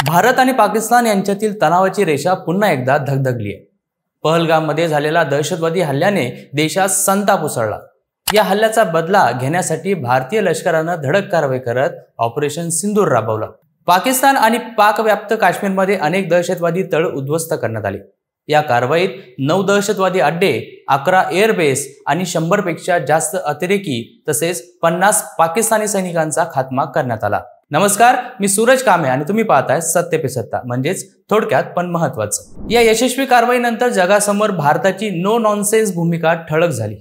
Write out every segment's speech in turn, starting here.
भारत आणि पाकिस्तान यांच्यातील तणावाची रेषा पुन्हा एकदा धगधगली आहे। पहलगाममध्ये झालेल्या दहशतवादी हल्ल्याने देशात संताप उसळला। या हल्ल्याचा बदला घेण्यासाठी भारतीय लष्करानं धडक कारवाई करत ऑपरेशन सिंदूर राबवलं। पाकिस्तान आणि पाकव्याप्त काश्मीरमध्ये अनेक दहशतवादी तळ उद्ध्वस्त करण्यात आले। या कारवाईत 9 दहशतवादी अड्डे, 11 एअरबेस आणि 100 पेक्षा जास्त अतिरेकी तसेच 50 पाकिस्तानी सैनिकांचा खात्मा करण्यात आला। नमस्कार, मी सूरज कामे आणि तुम्ही पाहताय सत्य पे सत्ता, म्हणजेच थोडक्यात पण महत्त्वाचं। या यशस्वी कारवाईनंतर जगासमोर भारताची नो नॉनसेन्स भूमिका ठळक झाली।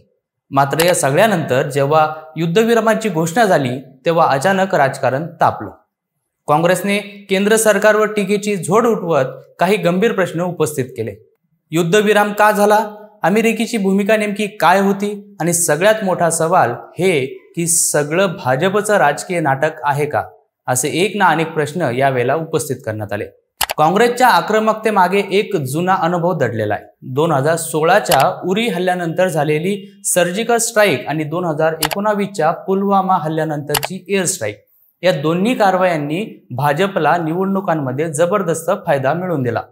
मात्र या सगळ्यानंतर जेव्हा युद्धविरामाची घोषणा झाली तेव्हा अचानक राजकारण तापलं। काँग्रेसने केंद्र सरकारवर टीकेची झोड उठवत काही गंभीर प्रश्न उपस्थित केले। युद्धविराम का झाला? अमेरिकेची भूमिका नेमकी काय होती? आणि सगळ्यात मोठा सवाल हे की सगळं भाजपचं राजकीय नाटक आहे का? असे एक ना अनेक प्रश्न यावेळेला उपस्थित करण्यात आले। काँग्रेसच्या आक्रमकतेमागे एक जुना अनुभव दडलेला आहे। 2016च्या उरी हल्ल्यानंतर झालेली सर्जिकल स्ट्राईक आणि 2019च्या पुलवामा हल्ल्यानंतरची एअर स्ट्राईक, या दोन्ही कारवायांनी भाजपला निवडणुकांमध्ये जबरदस्त फायदा मिळवून दिला।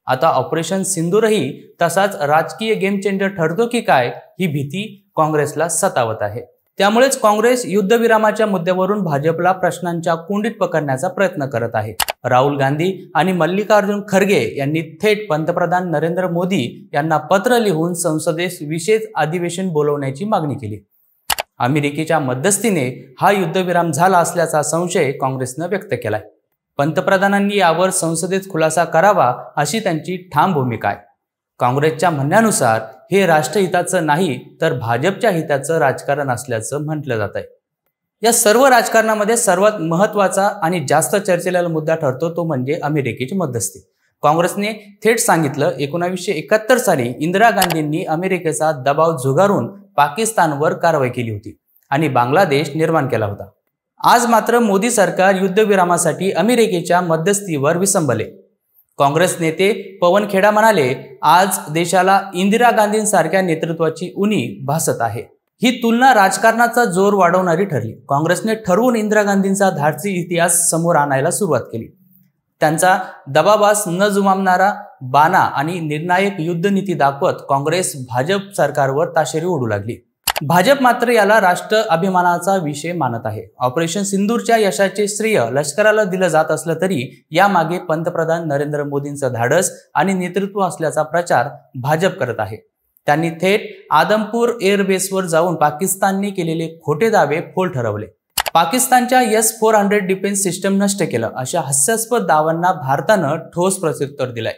आता ऑपरेशन सिंदूरही तसाच राजकीय गेम चेंजर ठरतो की काय, ही भीती काँग्रेसला सतावत आहे। त्यामुळेच काँग्रेस युद्धविरामाच्या मुद्द्यावरून भाजपला प्रश्नांच्या कोंडीत पकडण्याचा प्रयत्न करत आहे। राहुल गांधी आणि मल्लिकार्जुन खरगे यांनी थेट पंतप्रधान नरेंद्र मोदी यांना पत्र लिहून संसदेत विशेष अधिवेशन बोलवण्याची मागणी केली। अमेरिकेच्या मध्यस्थीने हा युद्धविराम झाला असल्याचा संशय काँग्रेसनं व्यक्त केलाय। पंतप्रधानांनी यावर संसदेत खुलासा करावा अशी त्यांची ठाम भूमिका आहे। काँग्रेसच्या म्हणण्यानुसार हे राष्ट्रहिताचं नाही तर भाजपच्या हिताचं राजकारण असल्याचं म्हटलं जात आहे। या सर्व राजकारणामध्ये सर्वात महत्त्वाचा आणि जास्त चर्चेला मुद्दा ठरतो तो म्हणजे अमेरिकेची मध्यस्थी। काँग्रेसने थेट सांगितलं, 1971 साली इंदिरा गांधींनी अमेरिकेचा दबाव झुगारून पाकिस्तानवर कारवाई केली होती आणि बांगलादेश निर्माण केला होता। आज मात्र मोदी सरकार युद्धविरामासाठी अमेरिकेच्या मध्यस्थीवर विसंबले। काँग्रेस नेते पवन खेडा म्हणाले, आज देशाला इंदिरा गांधींसारख्या नेतृत्वाची उणीव भासत आहे। ही तुलना राजकारणाचा जोर वाढवणारी ठरली। काँग्रेसने ठरवून इंदिरा गांधींचा धाडसी इतिहास समोर आणायला सुरुवात केली। त्यांचा दबावास न जुमानणारा बाणा आणि निर्णायक युद्धनीती दाखवत काँग्रेस भाजप सरकारवर ताशेरी ओढू लागली। भाजप मात्र याला राष्ट्र अभिमानाचा विषय मानत आहे। ऑपरेशन सिंदूरच्या यशाचे श्रेय लष्कराला दिलं जात असलं तरी यामागे पंतप्रधान नरेंद्र मोदींचं धाडस आणि नेतृत्व असल्याचा प्रचार भाजप करत आहे। त्यांनी थेट आदमपूर एअरबेसवर जाऊन पाकिस्तानने केलेले खोटे दावे फोल ठरवले। पाकिस्तानच्या S-400 डिफेन्स सिस्टम नष्ट केलं अशा हास्यास्पद दाव्यांना भारतानं ठोस प्रत्युत्तर दिलंय।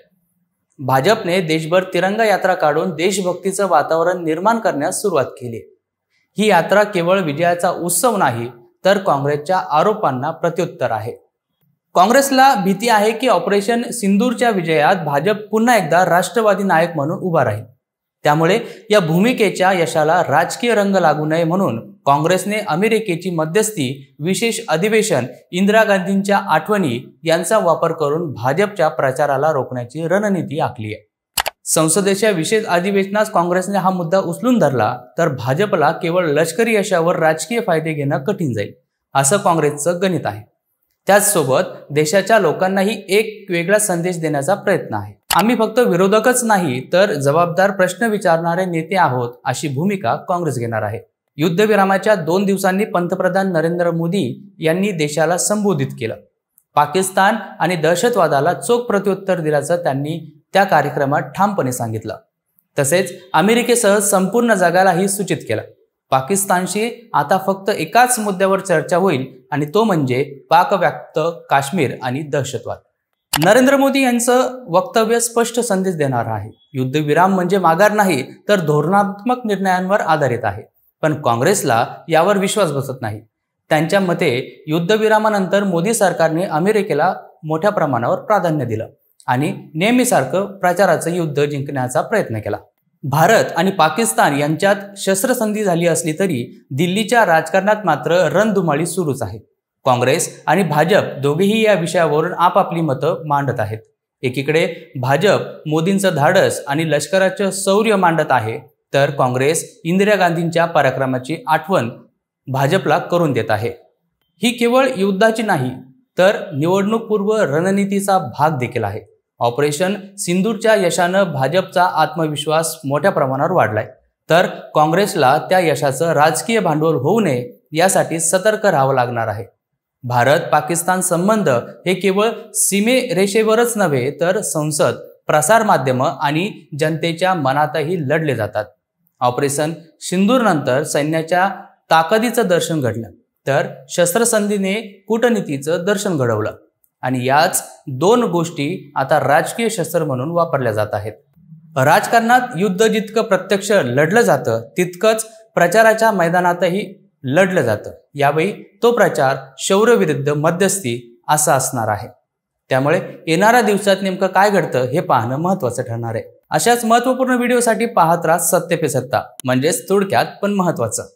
भाजपने देशभर तिरंगा यात्रा काढून देशभक्तीचं वातावरण निर्माण करण्यास सुरुवात केली। ही यात्रा केवळ विजयाचा उत्सव नाही तर काँग्रेसच्या आरोपांना प्रत्युत्तर आहे। काँग्रेसला भीती आहे की ऑपरेशन सिंदूरच्या विजयात भाजप पुन्हा एकदा राष्ट्रवादी नायक म्हणून उभा राहील। त्यामुळे या भूमिकेच्या यशाला राजकीय रंग लागू नये म्हणून काँग्रेसने अमेरिकेची मध्यस्थी, विशेष अधिवेशन, इंदिरा गांधींच्या आठवणी यांचा वापर करून भाजपच्या प्रचाराला रोखण्याची रणनीती आखली आहे। संसदेच्या विशेष अधिवेशनात काँग्रेसने हा मुद्दा उचलून धरला तर भाजपला केवळ लष्करी यशावर राजकीय फायदे घेणं कठीण जाईल, असं काँग्रेसचं गणित आहे। त्याचसोबत देशाच्या लोकांनाही एक वेगळा संदेश देण्याचा प्रयत्न आहे। आम्ही फक्त विरोधकच नाही तर जबाबदार प्रश्न विचारणारे नेते आहोत, अशी भूमिका काँग्रेस घेणार आहे। युद्धविरामाच्या 2 दिवसांनी पंतप्रधान नरेंद्र मोदी यांनी देशाला संबोधित केलं। पाकिस्तान आणि दहशतवादाला चोख प्रत्युत्तर दिल्याचं त्यांनी त्या कार्यक्रमात ठामपणे सांगितलं। तसेच अमेरिकेसह संपूर्ण जगालाही सूचित केलं, पाकिस्तानशी आता फक्त एकाच मुद्द्यावर चर्चा होईल आणि तो म्हणजे पाकव्याप्त काश्मीर आणि दहशतवाद। नरेंद्र मोदी यांचं वक्तव्य स्पष्ट संदेश देणार आहे। युद्धविराम म्हणजे माघार नाही तर धोरणात्मक निर्णयांवर आधारित आहे। पण काँग्रेसला यावर विश्वास बसत नाही। त्यांच्या मते युद्धविरामानंतर मोदी सरकारने अमेरिकेला मोठ्या प्रमाणावर प्राधान्य दिलं आणि नेहमीसारखं प्रचाराचं युद्ध जिंकण्याचा प्रयत्न केला। भारत आणि पाकिस्तान यांच्यात शस्त्रसंधी झाली असली तरी दिल्लीच्या राजकारणात मात्र रणधुमाळी सुरूच आहे। काँग्रेस आणि भाजप दोघेही या विषयावरून आपापली मतं मांडत आहेत। एकीकडे भाजप मोदींचं धाडस आणि लष्कराचं शौर्य मांडत आहे तर काँग्रेस इंदिरा गांधींच्या पराक्रमाची आठवण भाजपला करून देत आहे। ही केवळ युद्धाची नाही तर निवडणूकपूर्व रणनीतीचा भाग देखील आहे. ऑपरेशन सिंदूरच्या यशानं भाजपचा आत्मविश्वास मोठ्या प्रमाणावर वाढलाय, तर काँग्रेसला त्या यशाचं राजकीय भांडवल होऊ नये यासाठी सतर्क राहावं लागणार आहे. भारत पाकिस्तान संबंध हे केवळ सीमेरेषेवरच नव्हे तर संसद, प्रसारमाध्यमं आणि जनतेच्या मनातही लढले जातात. ऑपरेशन सिंदूरनंतर सैन्याच्या ताकदीचं दर्शन घडलं, तर शस्त्रसंधीने कूटनीतीचं दर्शन घडवलं आणि याच दोन गोष्टी आता राजकीय शस्त्र म्हणून वापरल्या जात आहेत. राजकारणात युद्ध जितकं प्रत्यक्ष लढलं जातं तितकंच प्रचाराच्या मैदानातही लढलं जातं. यावेळी तो प्रचार शौर्य विरुद्ध मध्यस्थी असा असणार आहे. त्यामुळे येणाऱ्या दिवसात नेमकं काय घडतं हे पाहणं महत्त्वाचं ठरणार आहे. अशाच महत्त्वपूर्ण व्हिडिओसाठी पाहत राहा सत्य पे सत्ता, म्हणजेच थोडक्यात पण महत्त्वाचं.